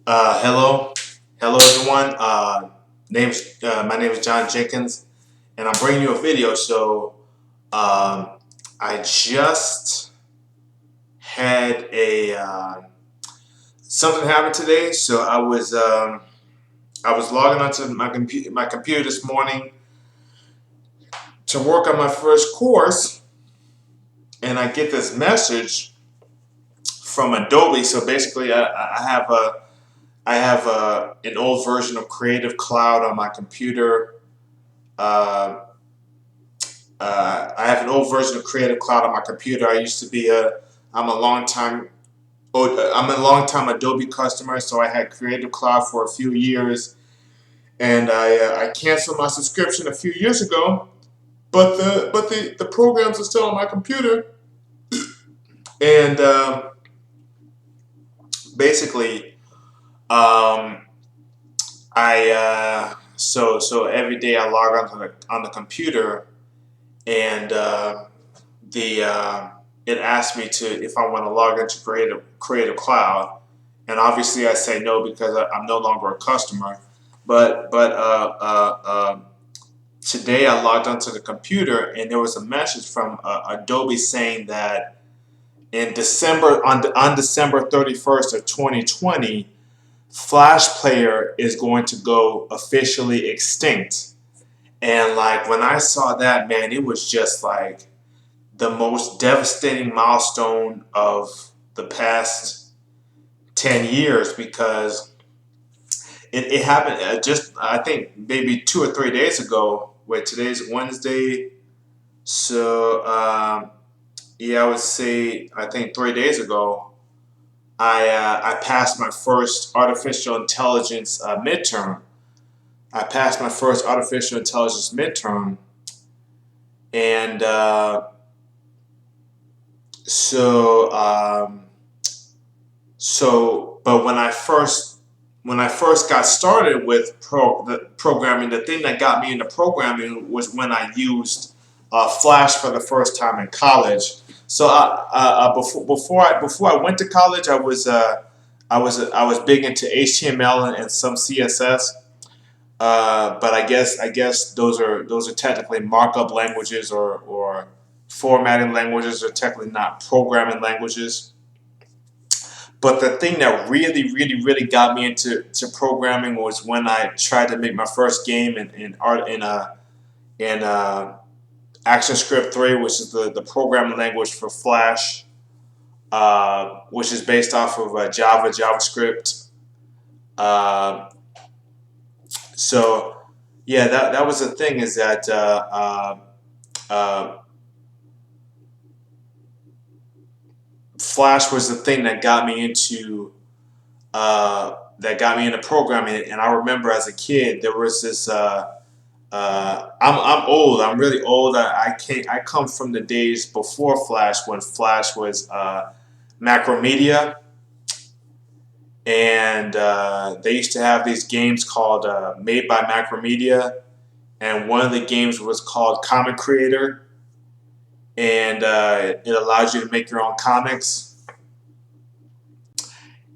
Hello everyone. My name is John Jenkins, and I'm bringing you a video. I just had a something happen today. So I was logging onto my computer this morning to work on my first course, and I get this message from Adobe. So basically, I have an old version of Creative Cloud on my computer. Uh, I have an old version of Creative Cloud on my computer. I'm a long time, I'm a long time Adobe customer, so I had Creative Cloud for a few years, and I canceled my subscription a few years ago. But the programs are still on my computer, and basically, um, so every day I log onto the computer, and the it asked me to if I want to log into Creative Cloud, and obviously I say no because I'm no longer a customer. But today I logged onto the computer, and there was a message from Adobe saying that in December on December 31st of 2020, Flash Player is going to go officially extinct. And like when I saw that, man, it was just like the most devastating milestone of the past 10 years because it happened just, I think, maybe 2 or 3 days ago, where today's Wednesday. So, yeah, I would say, I think 3 days ago, I passed my first artificial intelligence midterm. I passed my first artificial intelligence midterm, and so but when I first got started with the programming, the thing that got me into programming was when I used Flash for the first time in college. So before I went to college, I was big into HTML and some CSS. But I guess those are technically markup languages or formatting languages, or technically not programming languages. But the thing that really got me into programming was when I tried to make my first game in art in ActionScript 3, which is the programming language for Flash, which is based off of JavaScript. Uh, so yeah, that was the thing, is that uh, Flash was the thing that got me into programming. And I remember as a kid, there was this. I'm old. I'm really old. I come from the days before Flash, when Flash was Macromedia, and they used to have these games called made by Macromedia, and one of the games was called Comic Creator, and it allows you to make your own comics.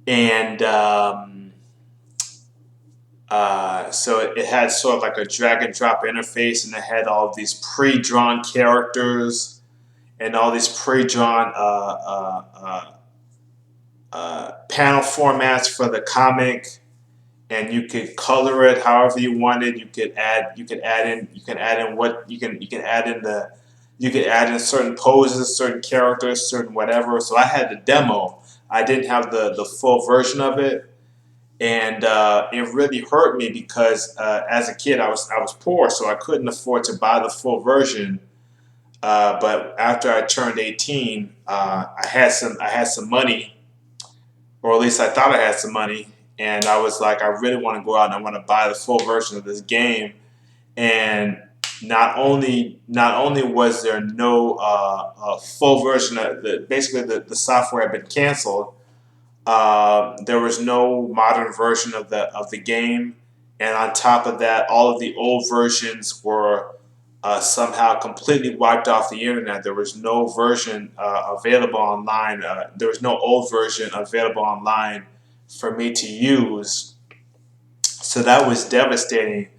And so it had sort of like a drag and drop interface, and it had all of these pre-drawn characters and all these pre-drawn panel formats for the comic, and you could color it however you wanted. You can add in what you can add in the you could add in certain poses, certain characters, certain whatever. So I had the demo. I didn't have the full version of it, and it really hurt me because as a kid I was poor, so I couldn't afford to buy the full version. But after I turned 18, I had some money, or at least I thought I had some money, and I was like, I really want to go out and I want to buy the full version of this game. And not only was there no full version of basically the software had been canceled. There was no modern version of the game, and on top of that, all of the old versions were somehow completely wiped off the internet. There was no version available online. There was no old version available online for me to use. So that was devastating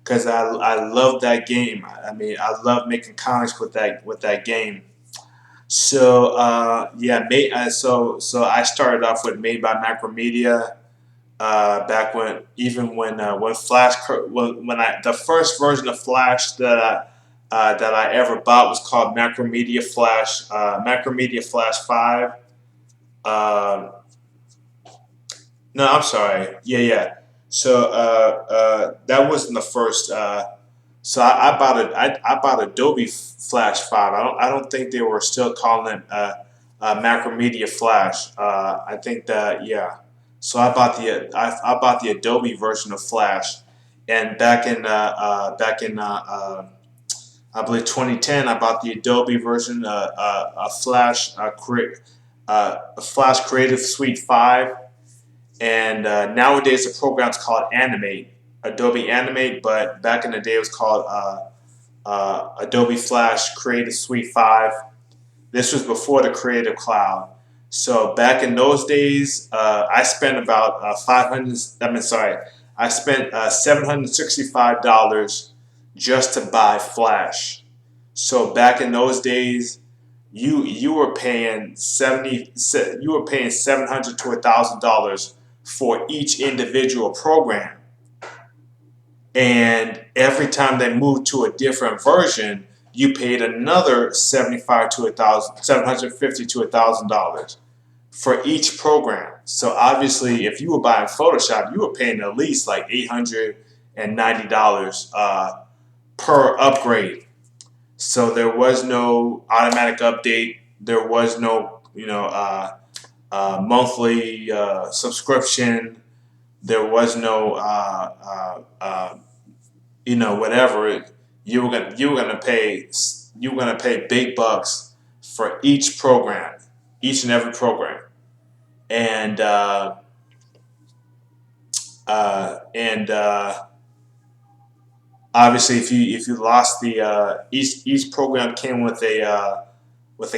because I love that game. I mean, I love making comics with that game. So yeah, so I started off with Made by Macromedia back when Flash when I the first version of Flash that I ever bought was called Macromedia Flash 5. Uh, no, I'm sorry. Yeah, yeah. So that wasn't the first. So I bought Adobe Flash 5. I don't think they were still calling it Macromedia Flash. I think that yeah. So I bought the Adobe version of Flash, and back in I believe 2010 I bought the Adobe version Flash Creative Suite 5, and nowadays the program's called Animate, Adobe Animate, but back in the day it was called Adobe Flash Creative Suite 5. This was before the Creative Cloud. So back in those days, I spent about 500. I mean, sorry, I spent $765 just to buy Flash. So back in those days, you were paying 70. You were paying $700 to $1,000 for each individual program. And every time they moved to a different version, you paid another 75 to 1,000, 750 to $1,000 for each program. So obviously, if you were buying Photoshop, you were paying at least like $890 per upgrade. So there was no automatic update. There was no monthly subscription. There was no whatever you were gonna pay big bucks for each program, each and every program, and and obviously if you lost the each program came with a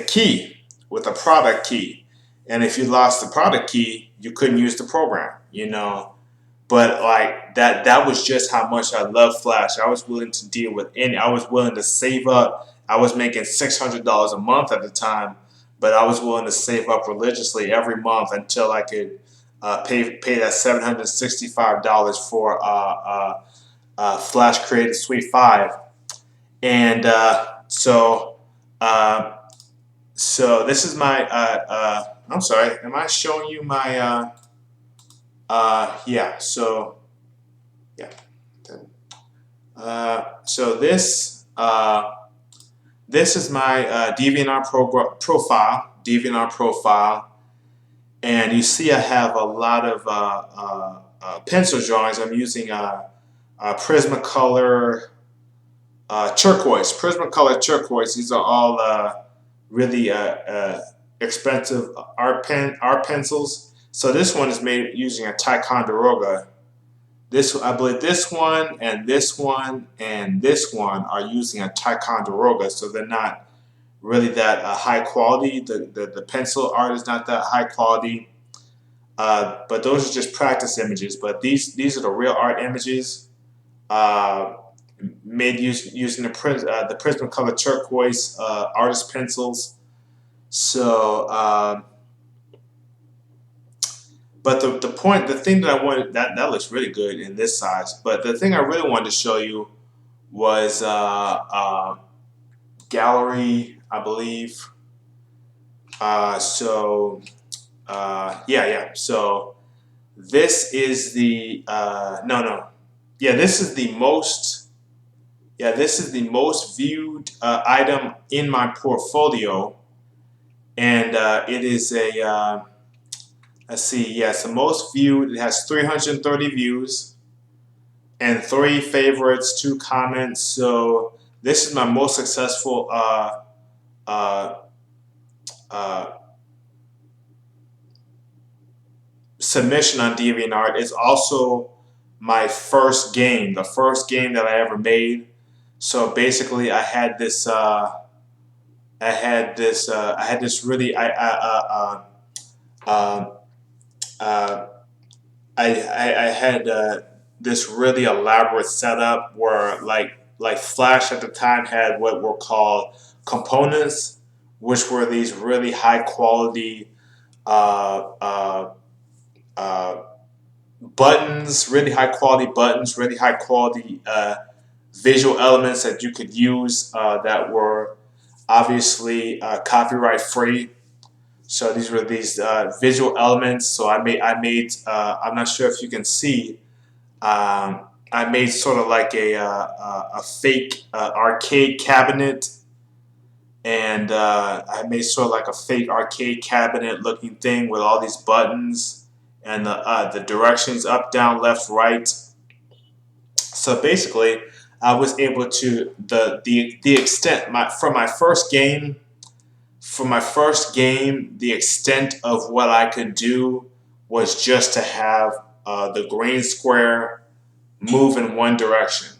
key, with a product key, and if you lost the product key, you couldn't use the program. But like that was just how much I love Flash. I was willing to deal with any. I was willing to save up. I was making $600 a month at the time, but I was willing to save up religiously every month until I could pay that $765 for Flash Creative Suite 5. And uh, so this is my. I'm sorry. Am I showing you my? Yeah. So yeah. So this is my DeviantArt profile, and you see I have a lot of pencil drawings. I'm using Prismacolor turquoise. These are all really expensive art pencils. So this one is made using a Ticonderoga. I believe this one and this one and this one are using a Ticonderoga, so they're not really that high quality. The pencil art is not that high quality, but those are just practice images. But these are the real art images uh, made using the Prismacolor turquoise artist pencils. So. But the thing that I wanted, that looks really good in this size. But the thing I really wanted to show you was gallery, I believe. Yeah, yeah. So this is the this is the most viewed item in my portfolio, and it is a. Let's see. Yeah, it's the most viewed. It has 330 views and 3 favorites, 2 comments. So this is my most successful uh, uh, submission on DeviantArt. It's also my first game, the first game that I ever made. So basically, I had this. I had this really. Uh, uh, I had this really elaborate setup where like Flash at the time had what were called components, which were these really high quality uh, uh, uh, buttons, really high quality visual elements that you could use that were obviously copyright free. So these were these visual elements. So I'm not sure if you can see. I made sort of like a fake arcade cabinet, and I made sort of like a fake arcade cabinet looking thing with all these buttons and the directions up, down, left, right. So basically, I was able to the extent my for my first game. For my first game, the extent of what I could do was just to have the green square move in one direction.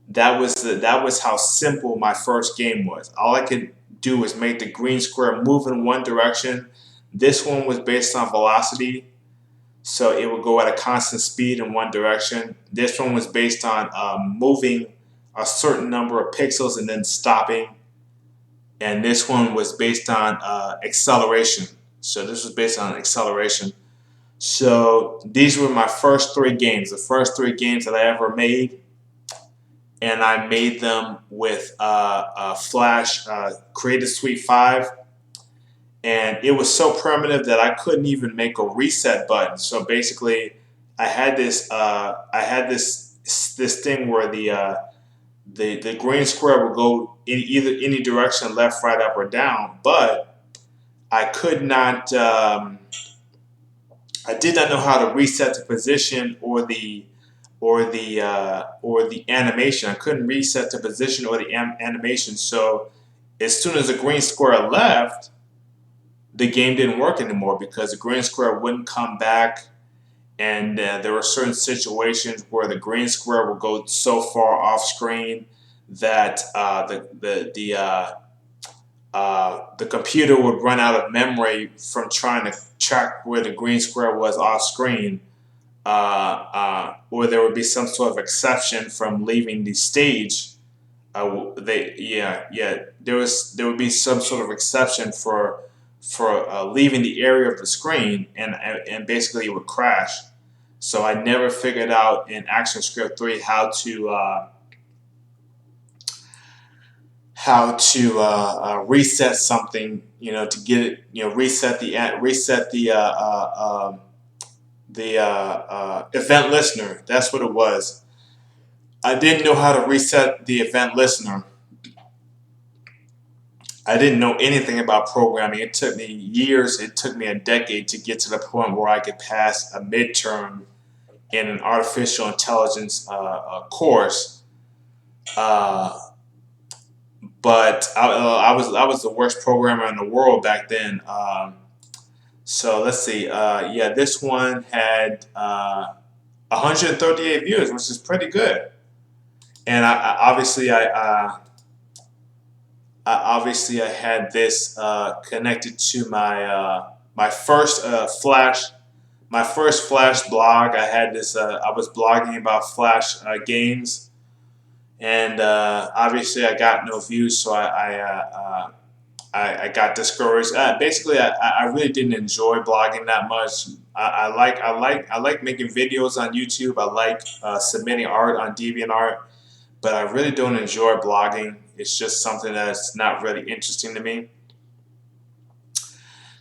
That was how simple my first game was. All I could do was make the green square move in one direction. This one was based on velocity, so it would go at a constant speed in one direction. This one was based on moving a certain number of pixels and then stopping. And this one was based on acceleration. So this was based on acceleration. So these were my first three games, the first three games that I ever made, and I made them with Flash Creative Suite 5, and it was so primitive that I couldn't even make a reset button. So basically, I had this thing where the green square would go in either any direction, left, right, up, or down, but I could not. I did not know how to reset the position or the animation. I couldn't reset the position or the animation. So as soon as the green square left, the game didn't work anymore because the green square wouldn't come back. And there were certain situations where the green square would go so far off screen that the computer would run out of memory from trying to track where the green square was off screen, or there would be some sort of exception from leaving the stage. There would be some sort of exception for leaving the area of the screen, and basically it would crash. So I never figured out in ActionScript 3 how to reset something, to get it, reset the event listener. That's what it was. I didn't know how to reset the event listener. I didn't know anything about programming. It took me years. It took me a decade to get to the point where I could pass a midterm in an artificial intelligence course. Uh, but I was the worst programmer in the world back then. So let's see. Yeah, this one had 138 views, which is pretty good. And obviously I had this connected to my first Flash blog. I had this. I was blogging about Flash games, and obviously I got no views, so I got discouraged. Basically, I really didn't enjoy blogging that much. I like making videos on YouTube. I like submitting art on DeviantArt, but I really don't enjoy blogging. It's just something that's not really interesting to me.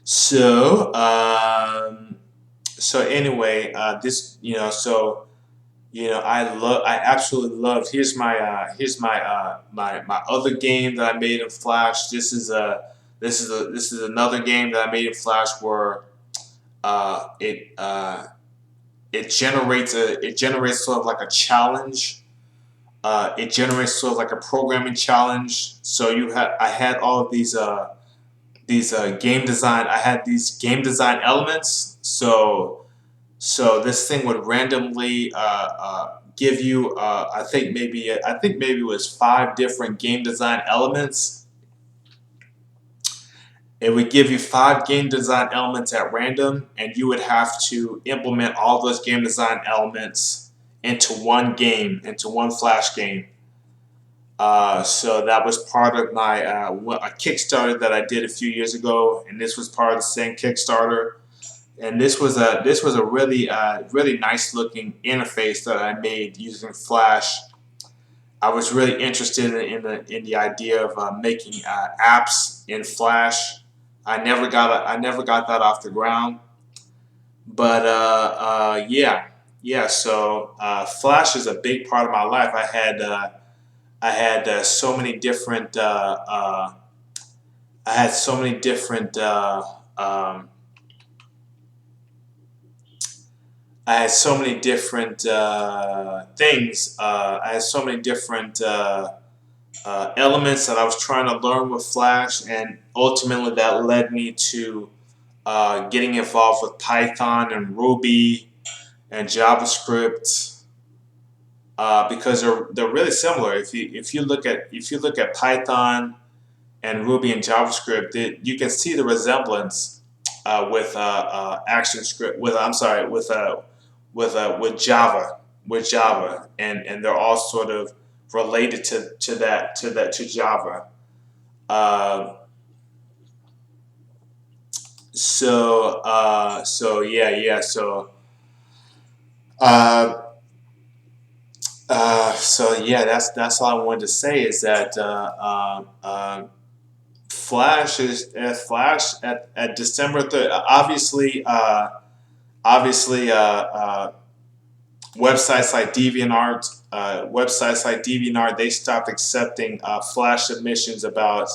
So anyway, I absolutely love. Here's my other game that I made in Flash. This is another game that I made in Flash where uh, it uh, it generates sort of like a challenge. It generates sort of like a programming challenge. So I had all of these game design. I had these game design elements. So this thing would randomly give you, I think maybe it was 5 different game design elements, It would give you 5 game design elements at random, and you would have to implement all those game design elements into one game, into one Flash game. So that was part of my a Kickstarter that I did a few years ago, and this was part of the same Kickstarter. And this was a really really nice looking interface that I made using Flash. I was really interested in the idea of making apps in Flash. I never got that off the ground, but yeah. So Flash is a big part of my life. I had so many different I had so many different I had so many different things. I had so many different elements that I was trying to learn with Flash, and ultimately that led me to getting involved with Python and Ruby and JavaScript because they're really similar. If you look at Python and Ruby and JavaScript, you can see the resemblance with ActionScript. With Java, and they're all sort of related to Java. Uh, uh, yeah, that's all I wanted to say is that Flash at December 3rd. Obviously, websites like DeviantArt, they stopped accepting Flash submissions about,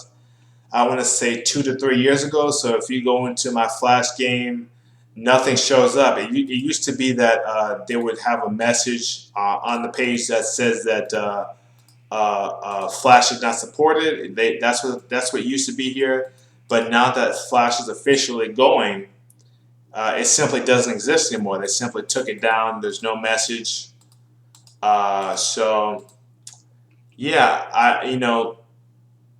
I want to say, 2 to 3 years ago. So if you go into my Flash game, nothing shows up. It used to be that they would have a message on the page that says that Flash is not supported. That's what used to be here. But now that Flash is officially going, it simply doesn't exist anymore. They simply took it down. There's no message. So yeah,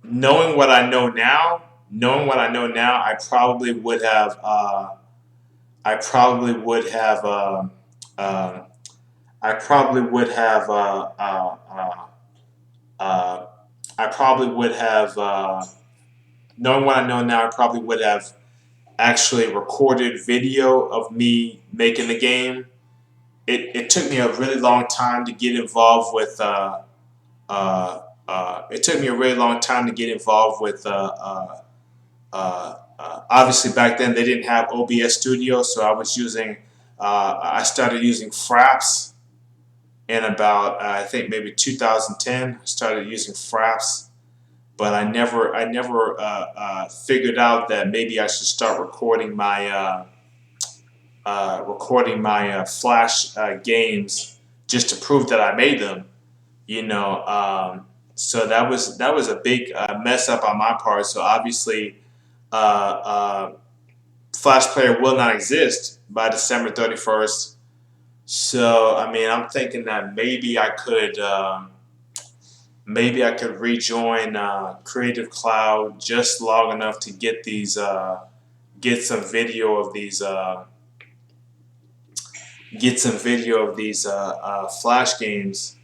knowing what I know now, I probably would have. I probably would have. Uh, I probably would have. Uh, I probably would have. Knowing what I know now, I probably would have actually recorded video of me making the game. It took me a really long time to get involved with. It took me a really long time to get involved with. Obviously, back then they didn't have OBS Studio, so I was using. I started using Fraps in about I think maybe 2010. I started using Fraps, but I never figured out that maybe I should start recording my Flash games just to prove that I made them. You know, so that was a big mess up on my part. So obviously, uh, uh, Flash Player will not exist by December 31st. So I mean, I'm thinking that maybe I could rejoin Creative Cloud just long enough to get some video of these Flash games.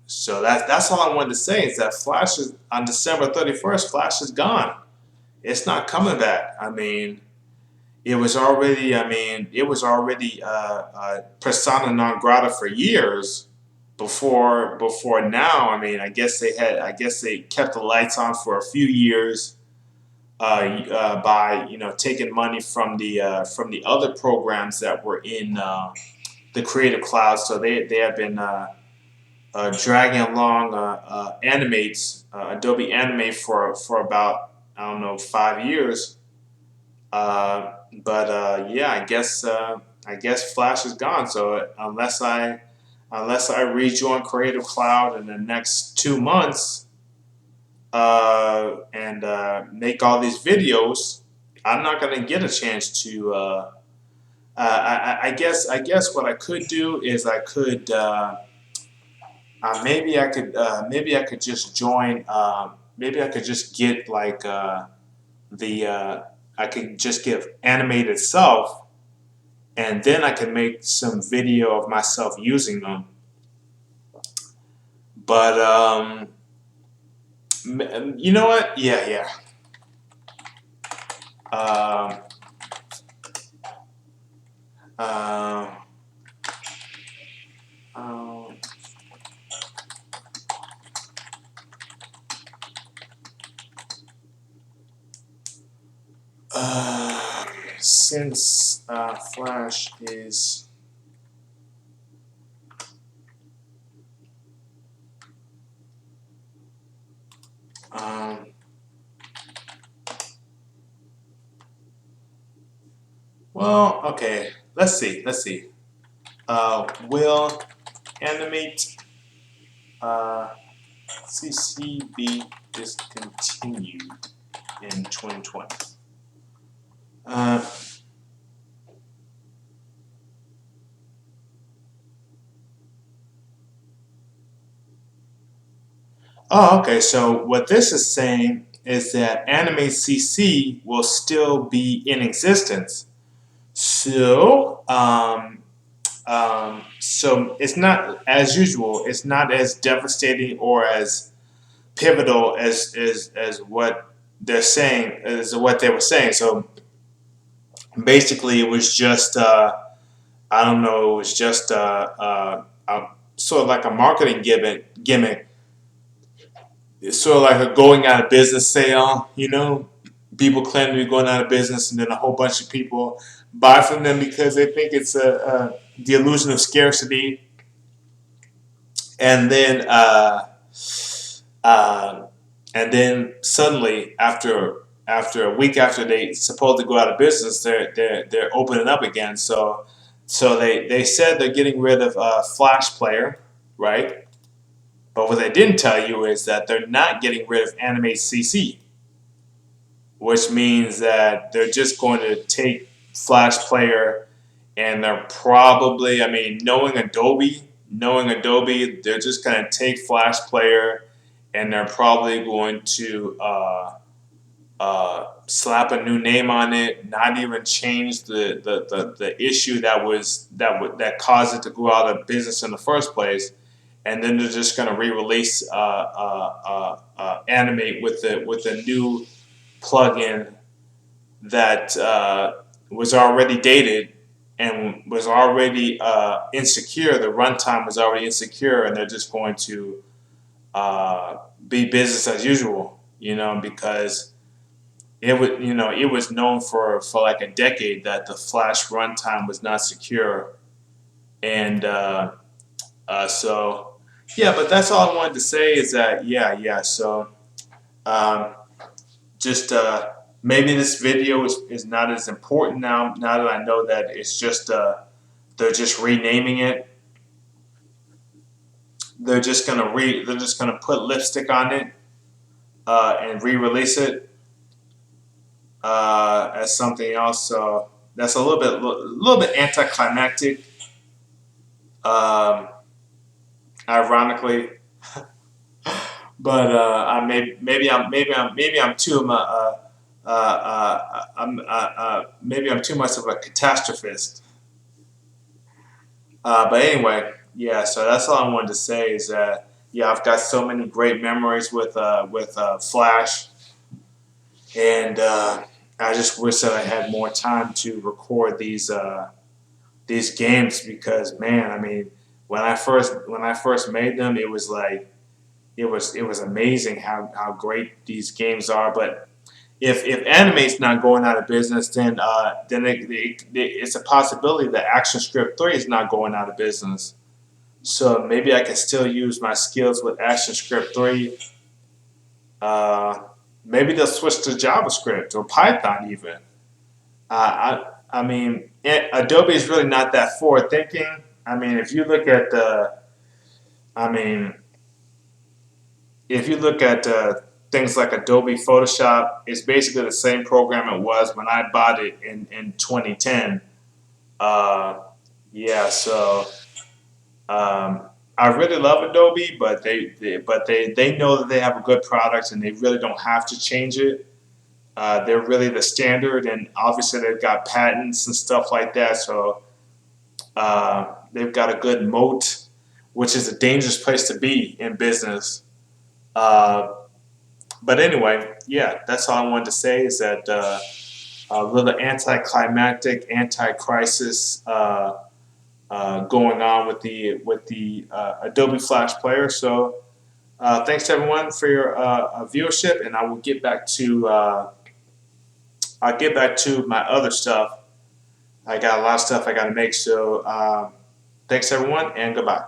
So that's all I wanted to say is that Flash is on December 31st. Flash is gone. It's not coming back. I mean, it was already persona non grata for years before now. I mean, I guess they kept the lights on for a few years by taking money from the other programs that were in the Creative Cloud. So they have been dragging along Animates, Adobe Animate for about, I don't know, 5 years. But yeah, I guess Flash is gone. So unless I rejoin Creative Cloud in the next 2 months and make all these videos, I'm not going to get a chance to. I guess what I could do is I could. Maybe I could just join. Maybe I could just get like the I can just give animate itself, and then I can make some video of myself using them. But you know what? Yeah, yeah. Um, uh, um, uh, since Flash is um, well, okay. Let's see. Let's see. Will animate CC be discontinued in 2020? Uh, oh, okay. So what this is saying is that Animate CC will still be in existence. So, so it's not as usual. It's not as devastating or as pivotal as what they're saying, as what they were saying. So basically, it was just I don't know. It was just sort of like a marketing gimmick. It's sort of like a going out of business sale. You know, people claim to be going out of business, and then a whole bunch of people buy from them because they think it's the illusion of scarcity. And then uh, and then suddenly after a week after they supposed to go out of business, they're opening up again. So they said they're getting rid of Flash Player, right? But what they didn't tell you is that they're not getting rid of Animate CC, which means that they're just going to take Flash Player and they're probably, I mean, knowing Adobe, they're just going to take Flash Player and they're probably going to slap a new name on it, not even change the issue that caused it to go out of business in the first place, and then they're just going to re-release Animate with a new plugin that was already dated and was already insecure. The runtime was already insecure, and they're just going to be business as usual. You know, because it was known for like a decade that the Flash runtime was not secure, and so yeah. But that's all I wanted to say is that yeah. So um, just maybe this video is not as important now. Now that I know that it's just they're just renaming it. They're just gonna put lipstick on it and re-release it as something else. So that's a little bit anticlimactic. Um, ironically, but maybe I'm too maybe I'm too much of a catastrophist. But anyway, yeah. So that's all I wanted to say is that yeah, I've got so many great memories with Flash, and I just wish that I had more time to record these games because man, I mean, when I first made them, it was like it was amazing how great these games are. But if anime's not going out of business, then it's a possibility that ActionScript 3 is not going out of business. So maybe I can still use my skills with ActionScript 3. Uh, Maybe they'll switch to JavaScript or Python even. I mean, Adobe is really not that forward thinking. I mean, if you look at I mean, if you look at things like Adobe Photoshop, it's basically the same program it was when I bought it in 2010. Uh, yeah, so I really love Adobe, but they know that they have a good product and they really don't have to change it. They're really the standard, and obviously they've got patents and stuff like that. So they've got a good moat, which is a dangerous place to be in business. Uh, but anyway, yeah, that's all I wanted to say is that a little anticlimactic, anti-crisis going on with the Adobe Flash Player. So thanks to everyone for your viewership, and I will get back to I'll get back to my other stuff. I got a lot of stuff I got to make. So thanks everyone, and goodbye.